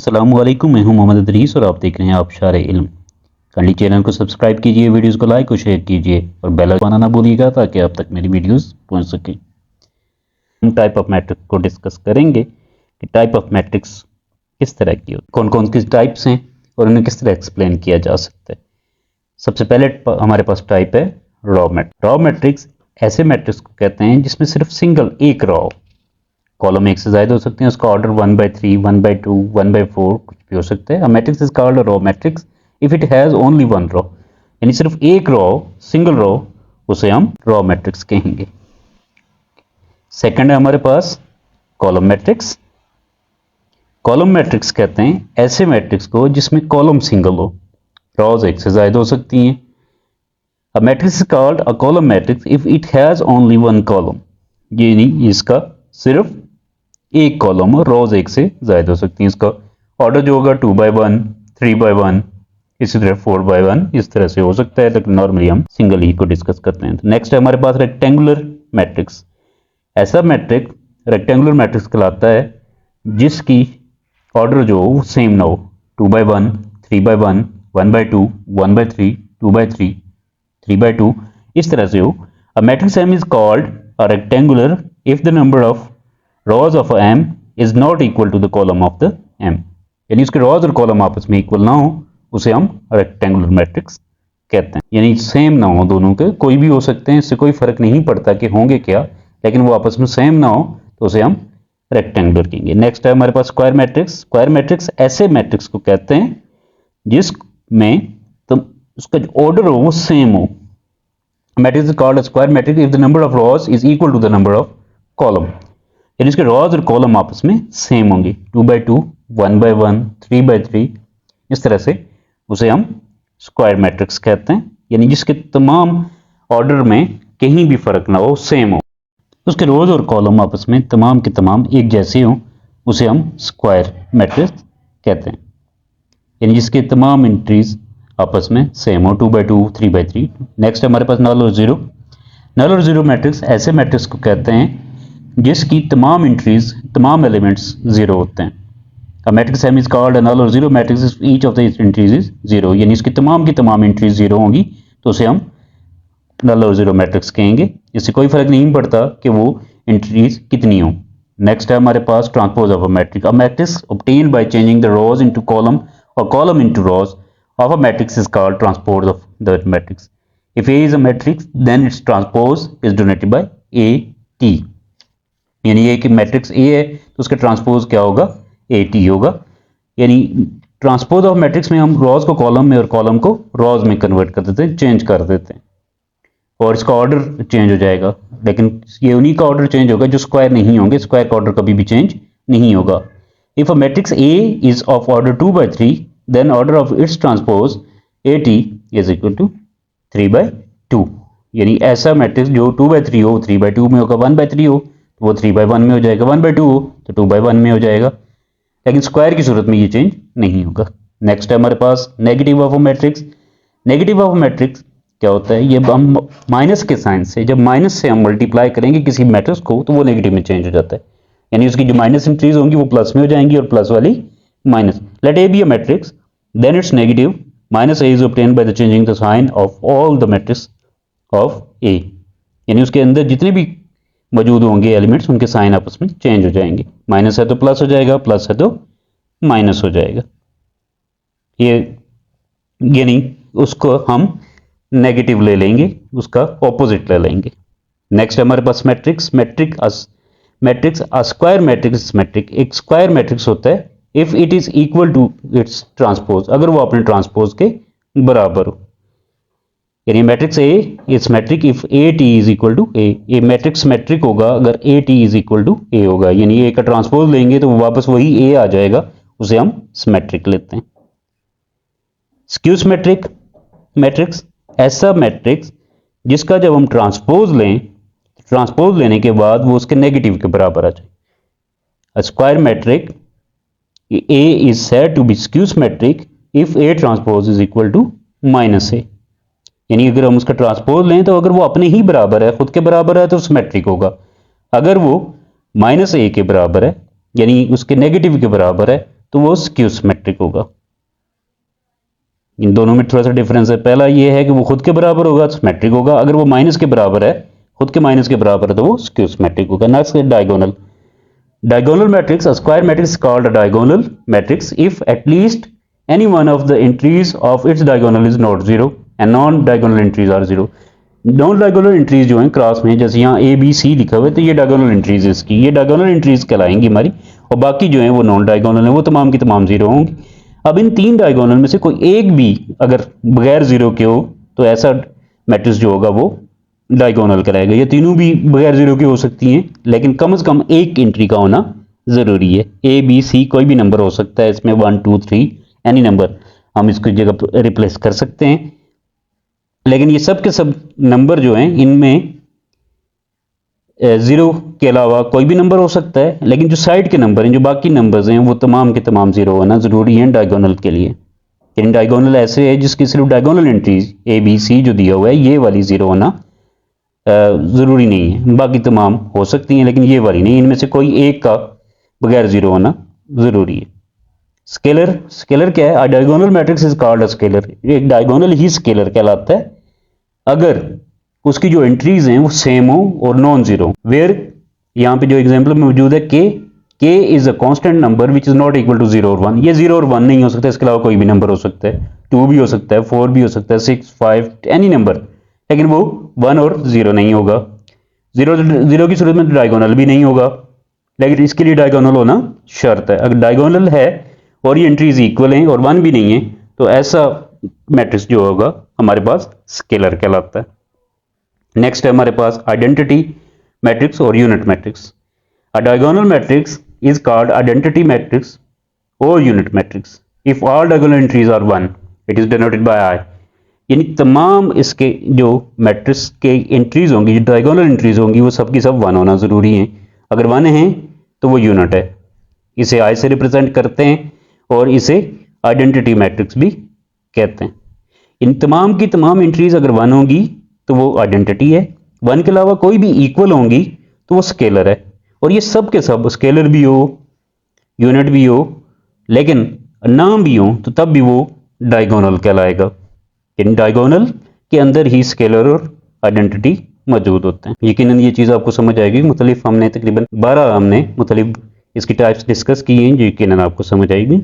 अस्सलामुअलैकुम, मैं हूं मोहम्मद इदरीस और आप देख रहे हैं आबशार इल्म। काइंडली चैनल को सब्सक्राइब कीजिए, वीडियोस को लाइक और शेयर कीजिए और बेल आइकन दबाना ना भूलिएगा ताकि आप तक मेरी वीडियोस पहुंच सकें। हम टाइप ऑफ मैट्रिक्स को डिस्कस करेंगे कि टाइप ऑफ मैट्रिक्स किस तरह की होती है, कौन कौन सी टाइप्स हैं और उन्हें किस तरह एक्सप्लेन किया जा सकता है। सबसे पहले हमारे पास टाइप है रॉ मैट्रिक्स। रॉ मैट्रिक्स ऐसे मैट्रिक्स को कहते हैं जिसमें सिर्फ सिंगल एक रॉ, कॉलम एक से ज्यादा हो सकते हैं, उसका ऑर्डर 1/3, 1/2, 1/4 कुछ भी हो सकता है। Matrix is called raw matrix if it has only one raw, यानी सिर्फ एक रॉ, सिंगल रॉ, उसे हम रॉ मैट्रिक्स कहेंगे। सेकंड है हमारे पास कॉलम मैट्रिक्स। कॉलम मैट्रिक्स कहते हैं ऐसे मैट्रिक्स को जिसमें कॉलम सिंगल हो, रॉज एक से ज्यादा हो सकती हैं। A matrix is called a column matrix if it has only one column, यानी इसका सिर्फ एक कॉलम और रोज एक से ज्यादा हो सकती है। इसका ऑर्डर जो होगा 2/1, 3/1, इसी तरह 4/1, इस तरह से हो सकता है, लेकिन नॉर्मली हम सिंगल ही को डिस्कस करते हैं। तो नेक्स्ट है हमारे पास रेक्टेंगुलर मैट्रिक्स। ऐसा मैट्रिक्स रेक्टेंगुलर मैट्रिक्स कहलाता है जिसकी ऑर्डर जो हो सेम ना हो, 2/1, 3/1, 1/2, 1/3, 2/3, 3/2, इस तरह से हो। अ matrix M is called a rectangular if the number of rows of m is not equal to the column of the m, यानी उसके rows और कॉलम आपस में इक्वल ना हो, उसे हम रेक्टेंगुलर मैट्रिक्स कहते हैं। यानी सेम ना हो, दोनों के कोई भी हो सकते हैं, इससे कोई फर्क नहीं पड़ता कि होंगे क्या, लेकिन वो आपस में सेम ना हो तो उसे हम रेक्टेंगुलर कहेंगे। नेक्स्ट है हमारे पास स्क्वायर मैट्रिक्स। स्क्वायर मैट्रिक्स ऐसे मैट्रिक्स को कहते हैं जिसमें तो उसका जो ऑर्डर हो वो सेम हो। Matrix is called a square matrix if the number of rows is equal to the number of column, यानी इसके रॉज और कॉलम आपस में सेम होंगे, 2/2, 1/1, 3/3, इस तरह से उसे हम स्क्वायर मैट्रिक्स कहते हैं। यानी जिसके तमाम ऑर्डर में कहीं भी फर्क ना हो, सेम हो, उसके रोज और कॉलम आपस में तमाम के तमाम एक जैसे हो, उसे हम स्क्वायर मैट्रिक्स कहते हैं। यानी जिसके तमाम एंट्रीज आपस में सेम हो, 2/2, 3/3। नेक्स्ट हमारे पास नल और जीरो। नल और जीरो मैट्रिक्स ऐसे मैट्रिक्स को कहते हैं जिसकी तमाम एंट्रीज, तमाम एलिमेंट्स जीरो होते हैं। A matrix M is called a null और zero matrix if each of the entries is zero, यानी इसकी तमाम की तमाम एंट्रीज जीरो होंगी तो उसे हम नल और जीरो मैट्रिक्स कहेंगे। इससे कोई फर्क नहीं पड़ता कि वो एंट्रीज कितनी हो। नेक्स्ट है हमारे पास transpose of a matrix. A matrix obtained by changing the rows into column और column into rows of a matrix is called transpose of the matrix. If A is a matrix then its transpose is denoted by AT, यानी ये कि matrix A है तो उसका transpose क्या होगा, AT होगा। यानी ट्रांसपोज ऑफ मैट्रिक्स में हम रॉज को कॉलम में और कॉलम को रॉज में कन्वर्ट कर देते हैं, चेंज कर देते हैं, और इसका ऑर्डर चेंज हो जाएगा। लेकिन ये उन्हीं का ऑर्डर चेंज होगा जो स्क्वायर नहीं होंगे, स्क्वायर का ऑर्डर कभी भी चेंज नहीं होगा। If a matrix A is of order 2/3 then order of its transpose AT is equal to 3/2, यानी ऐसा मैट्रिक्स जो 2/3 हो 3/2 में होगा, 1/3 हो वो 3/1 में हो जाएगा, 1/2 हो तो 2/1 में हो जाएगा, लेकिन स्क्वायर की सूरत में ये चेंज नहीं होगा। नेक्स्ट है हमारे पास negative of a matrix. Negative of a matrix क्या होता है, ये हम माइनस के साइन से, जब माइनस से हम मल्टीप्लाई करेंगे किसी मैट्रिक्स को तो वो नेगेटिव में चेंज हो जाता है, यानी उसकी जो माइनस एंट्रीज होंगी वो प्लस में हो जाएंगी और प्लस वाली minus. Let A be a matrix then its negative -A is obtained by the changing the sign of all the matrix of A, यानी उसके अंदर जितने भी मौजूद होंगे एलिमेंट्स उनके साइन आपस में चेंज हो जाएंगे, माइनस है तो प्लस हो जाएगा, प्लस है तो माइनस हो जाएगा, ये यानी उसको हम नेगेटिव ले लेंगे, उसका ऑपोजिट ले लेंगे। नेक्स्ट हमारे पास matrix. Matrix a square matrix matrix एक स्क्वायर मैट्रिक्स होता है if it is equal to its transpose, अगर वो अपने ट्रांसपोज के बराबर हो। यानी matrix A is matrix if AT is equal to A, ये मैट्रिक्स मैट्रिक होगा अगर AT is equal to A होगा, यानी A का ट्रांसपोज लेंगे तो वापस वही A आ जाएगा, उसे हम सिमेट्रिक लेते हैं। स्क्यू सिमेट्रिक मैट्रिक्स ऐसा मैट्रिक्स जिसका जब हम ट्रांसपोज लें, ट्रांसपोज लेने के बाद वो उसके नेगेटिव के बराबर आ जाए। A square matrix A is said to be skew symmetric if A transpose is equal to -A, यानी अगर हम उसका ट्रांसपोज लें तो अगर वो अपने ही बराबर है, खुद के बराबर है तो सिमेट्रिक होगा, अगर वो -A के बराबर है यानी उसके नेगेटिव के बराबर है तो वो स्क्यू सिमेट्रिक होगा। इन दोनों में थोड़ा सा डिफरेंस है। पहला ये है कि वो खुद के बराबर होगा, सिमेट्रिक होगा। अगर वो माइनस के बराबर है, खुद के माइनस के बराबर है, तो वो स्क्यू सिमेट्रिक होगा। नेक्स्ट है diagonal. Diagonal matrix, a square matrix is called a diagonal matrix if at least any one of the entries of its diagonal is not zero and non-diagonal entries are zero. Non-diagonal entries जो हैं cross में, जैसे यहाँ ए B सी लिखा हुआ है, तो ये diagonal entries है इसकी, ये diagonal entries कहलाएंगी हमारी, और बाकी जो हैं वो नॉन डायगोनल हैं, वो तमाम की तमाम जीरो होंगी। अब इन तीन डायगोनल में से कोई एक भी अगर बगैर जीरो के हो तो ऐसा मैट्रिक्स जो होगा वो डायगोनल कराएगा। ये तीनों भी बगैर जीरो की हो सकती हैं, लेकिन कम से कम एक एंट्री का होना जरूरी है। ए बी सी कोई भी नंबर हो सकता है इसमें, 1 2 3 एनी नंबर हम इसकी जगह पर रिप्लेस कर सकते हैं। लेकिन ये सब के सब नंबर जो हैं इनमें जीरो के अलावा कोई भी नंबर हो सकता है, लेकिन जो साइड के नंबर हैं, जो बाकी नंबर्स हैं, वो तमाम के तमाम जीरो होना जरूरी है डायगोनल के लिए। यानी डायगोनल ऐसे है जिसकी सिर्फ diagonal entries A B C जो दिया हुआ है ये वाली जीरो होना ज़रूरी नहीं है। बाकी तमाम हो सकती हैं लेकिन ये वाली नहीं, इनमें से कोई एक का बगैर जीरो होना ज़रूरी है। स्केलर, स्केलर क्या है? अ diagonal matrix is called a scalar. एक डायगोनल ही स्केलर कहलाता है अगर उसकी जो एंट्रीज हैं वो सेम हो और नॉन जीरो। वेयर यहाँ पे जो एग्जाम्पल में मौजूद है के is a constant number which is not equal to 0 और 1। ये 0 और 1 नहीं हो सकता, इसके अलावा कोई भी नंबर हो सकता है, 2 भी हो सकता है, 4 भी हो सकता है, 6 5 एनी नंबर, लेकिन वो 1 और 0 नहीं होगा। जीरो की सूरत में डायगोनल भी नहीं होगा, लेकिन इसके लिए डायगोनल होना शर्त है। अगर डायगोनल है और ये एंट्रीज इक्वल हैं और 1 भी नहीं है तो ऐसा मैट्रिक्स जो होगा हमारे पास स्केलर कहलाता है। नेक्स्ट है हमारे पास आइडेंटिटी मैट्रिक्स और unit matrix. A diagonal matrix is called identity matrix और unit matrix if all diagonal entries are 1, it is denoted by I. यानी तमाम इसके जो मैट्रिक्स के एंट्रीज होंगी, जो डायगोनल एंट्रीज होंगी, वो सब की सब 1 होना ज़रूरी है। अगर 1 है तो वो यूनिट है, इसे आई से रिप्रेजेंट करते हैं और इसे आइडेंटिटी मैट्रिक्स भी कहते हैं। इन तमाम की तमाम एंट्रीज अगर 1 होंगी तो वो आइडेंटिटी है, 1 के अलावा कोई भी इक्वल होंगी तो वो स्केलर है। और ये सब के सब स्केलर भी हो, यूनिट भी हो, लेकिन नाम भी हो तो तब भी वो डायगोनल कहलाएगा। इन डायगोनल के अंदर ही स्केलर और आइडेंटिटी मौजूद होते हैं। यकीनन ये चीज़ आपको समझ आएगी। मुख्तलिफ हमने तकरीबन 12 हमने मुख्तलिफ इसकी टाइप्स डिस्कस की हैं जो यकीनन आपको समझ आएगी।